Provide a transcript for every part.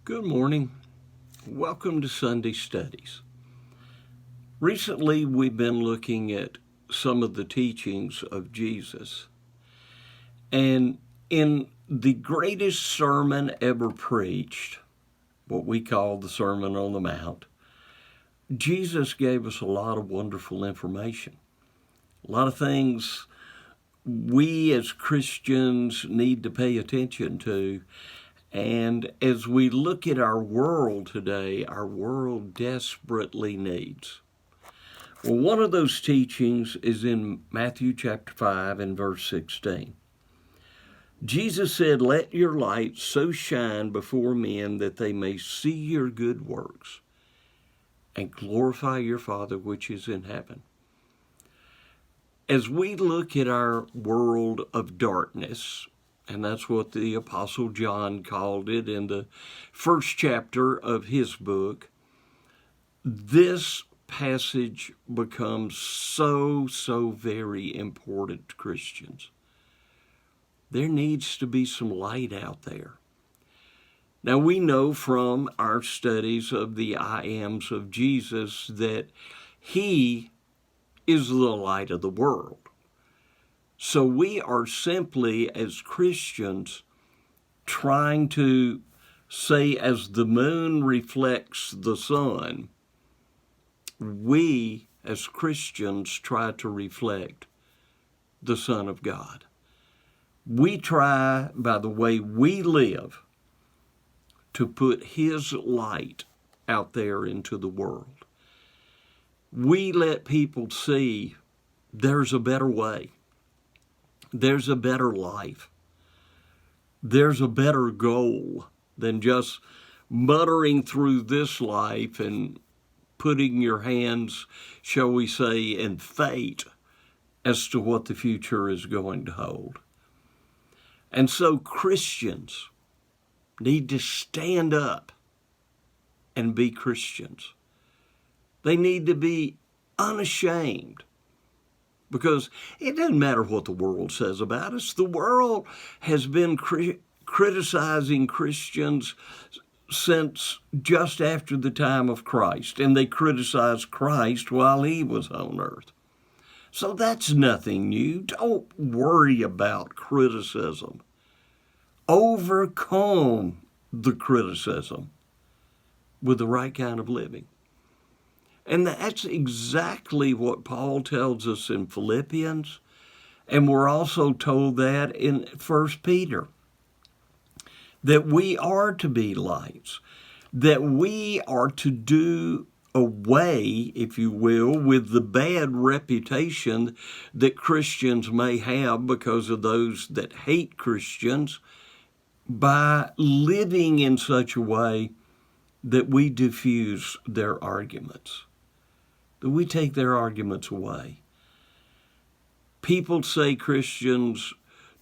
Good morning. Welcome to Sunday Studies. Recently, we've been looking at some of the teachings of Jesus. And in the greatest sermon ever preached, what we call the Sermon on the Mount, Jesus gave us a lot of wonderful information. A lot of things we as Christians need to pay attention to. And as we look at our world today, our world desperately needs. Well, one of those teachings is in Matthew chapter 5 and verse 16. Jesus said, "Let your light so shine before men that they may see your good works and glorify your Father which is in heaven." As we look at our world of darkness, and that's what the Apostle John called it in the first chapter of his book, this passage becomes so very important to Christians. There needs to be some light out there. Now, we know from our studies of the I Ams of Jesus that he is the light of the world. So we are simply, as Christians, trying to say, as the moon reflects the sun, we, as Christians, try to reflect the Son of God. We try, by the way we live, to put his light out there into the world. We let people see there's a better way. There's a better life. There's a better goal than just muttering through this life and putting your hands, shall we say, in fate as to what the future is going to hold. And so Christians need to stand up and be Christians. They need to be unashamed. Because it doesn't matter what the world says about us. The world has been criticizing Christians since just after the time of Christ, and they criticized Christ while he was on earth. So that's nothing new. Don't worry about criticism. Overcome the criticism with the right kind of living. And that's exactly what Paul tells us in Philippians, and we're also told that in 1 Peter, that we are to be lights, that we are to do away, if you will, with the bad reputation that Christians may have because of those that hate Christians, by living in such a way that we diffuse their arguments. That we take their arguments away. People say Christians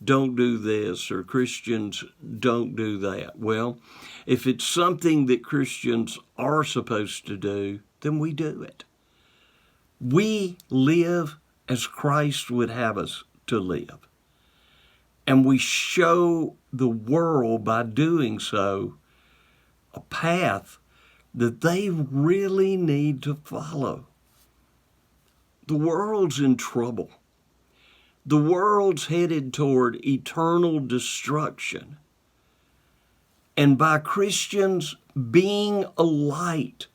don't do this or Christians don't do that. Well, if it's something that Christians are supposed to do, then we do it. We live as Christ would have us to live. And we show the world by doing so a path that they really need to follow. The world's in trouble. The world's headed toward eternal destruction. And by Christians being a light,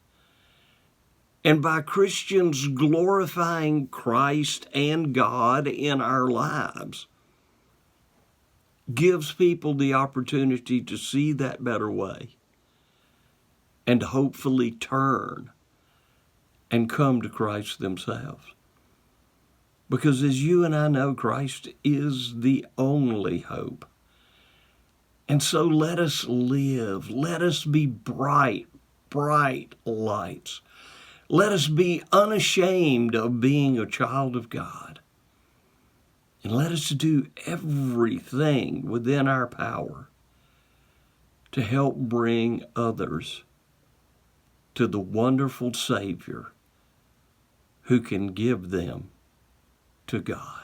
and by Christians glorifying Christ and God in our lives, gives people the opportunity to see that better way and hopefully turn and come to Christ themselves. Because as you and I know, Christ is the only hope. And so let us live. Let us be bright lights. Let us be unashamed of being a child of God. And let us do everything within our power to help bring others to the wonderful Savior who can give them to God.